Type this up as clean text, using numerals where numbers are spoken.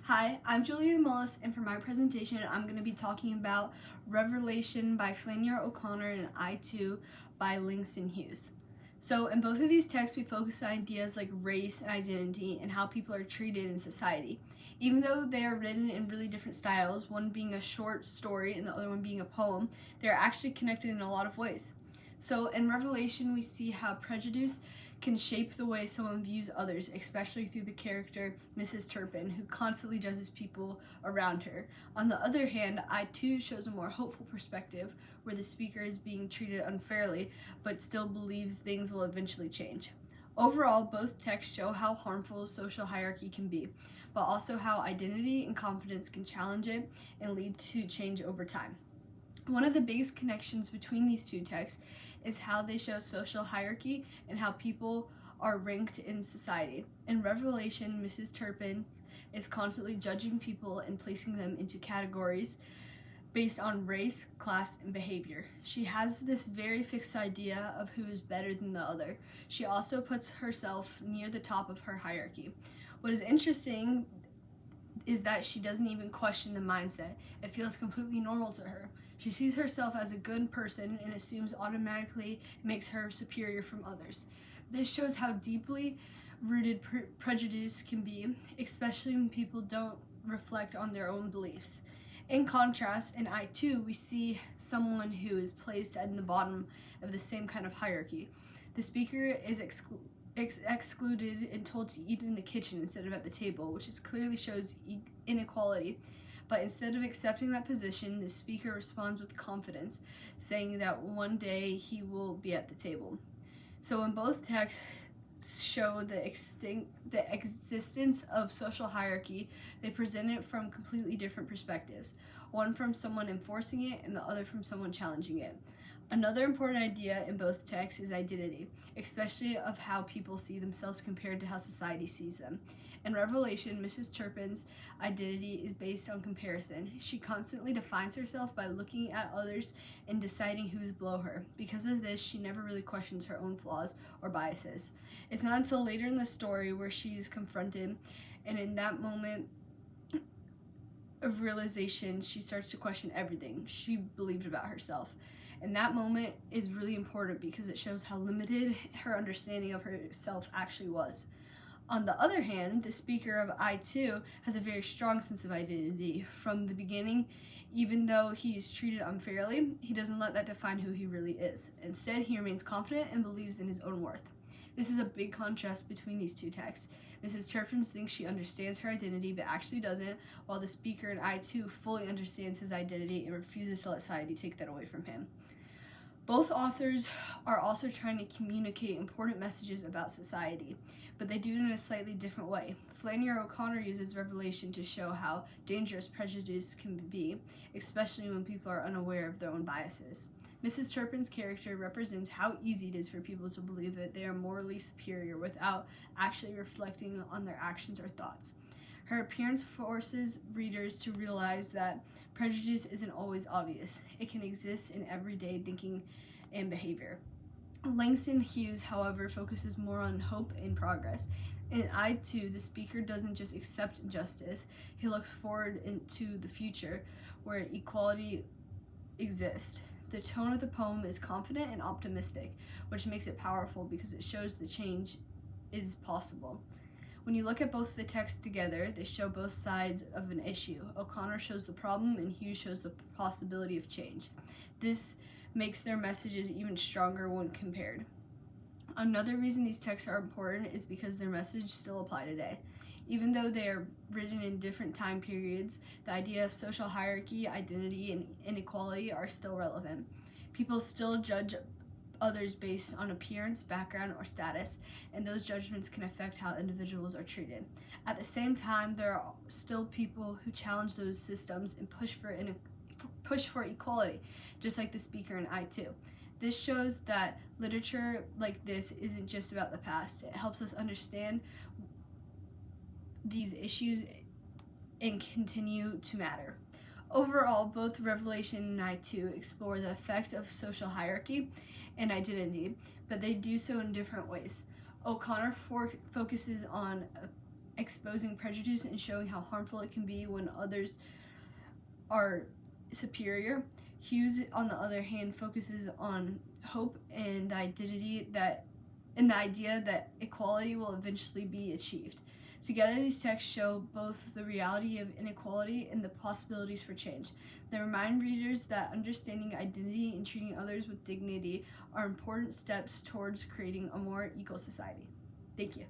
Hi, I'm Julia Mullis, and for my presentation, I'm going to be talking about Revelation by Flanier O'Connor and I2 by Langston Hughes. So, in both of these texts, we focus on ideas like race and identity and how people are treated in society. Even though they are written in really different styles, one being a short story and the other one being a poem, they're actually connected in a lot of ways. So, in Revelation, we see how prejudice can shape the way someone views others, especially through the character Mrs. Turpin, who constantly judges people around her. On the other hand, I2 shows a more hopeful perspective, where the speaker is being treated unfairly, but still believes things will eventually change. Overall, both texts show how harmful social hierarchy can be, but also how identity and confidence can challenge it and lead to change over time. One of the biggest connections between these two texts is how they show social hierarchy and how people are ranked in society. In Revelation, Mrs. Turpin is constantly judging people and placing them into categories based on race, class, and behavior. She has this very fixed idea of who is better than the other. She also puts herself near the top of her hierarchy. What is interesting is that she doesn't even question the mindset. It feels completely normal to her. She sees herself as a good person and assumes automatically it makes her superior from others. This shows how deeply rooted prejudice can be, especially when people don't reflect on their own beliefs. In contrast, in I2, we see someone who is placed at the bottom of the same kind of hierarchy. The speaker is excluded and told to eat in the kitchen instead of at the table, which clearly shows inequality. But instead of accepting that position, the speaker responds with confidence, saying that one day he will be at the table. So in both texts show the existence of social hierarchy, they present it from completely different perspectives, one from someone enforcing it and the other from someone challenging it. Another important idea in both texts is identity, especially of how people see themselves compared to how society sees them. In Revelation, Mrs. Turpin's identity is based on comparison. She constantly defines herself by looking at others and deciding who is below her. Because of this, she never really questions her own flaws or biases. It's not until later in the story where she's confronted, and in that moment of realization, she starts to question everything she believed about herself. And that moment is really important because it shows how limited her understanding of herself actually was. On the other hand, the speaker of I2 has a very strong sense of identity. From the beginning, even though he is treated unfairly, he doesn't let that define who he really is. Instead, he remains confident and believes in his own worth. This is a big contrast between these two texts. Mrs. Turpin thinks she understands her identity but actually doesn't, while the speaker in I2 fully understands his identity and refuses to let society take that away from him. Both authors are also trying to communicate important messages about society, but they do it in a slightly different way. Flanier O'Connor uses Revelation to show how dangerous prejudice can be, especially when people are unaware of their own biases. Mrs. Turpin's character represents how easy it is for people to believe that they are morally superior without actually reflecting on their actions or thoughts. Her appearance forces readers to realize that prejudice isn't always obvious. It can exist in everyday thinking and behavior. Langston Hughes, however, focuses more on hope and progress. In I2, the speaker doesn't just accept injustice, he looks forward into the future where equality exists. The tone of the poem is confident and optimistic, which makes it powerful because it shows the change is possible. When you look at both the texts together, they show both sides of an issue. O'Connor shows the problem and Hughes shows the possibility of change. This makes their messages even stronger when compared. Another reason these texts are important is because their message still apply today. Even though they are written in different time periods, the idea of social hierarchy, identity, and inequality are still relevant. People still judge others based on appearance, background, or status, and those judgments can affect how individuals are treated. At the same time, there are still people who challenge those systems and push for equality, just like the speaker in I2. This shows that literature like this isn't just about the past. It helps us understand these issues and continue to matter. Overall, both Revelation and I2 explore the effect of social hierarchy and identity, but they do so in different ways. O'Connor focuses on exposing prejudice and showing how harmful it can be when others are superior. Hughes, on the other hand, focuses on hope and the idea that equality will eventually be achieved. Together, these texts show both the reality of inequality and the possibilities for change. They remind readers that understanding identity and treating others with dignity are important steps towards creating a more equal society. Thank you.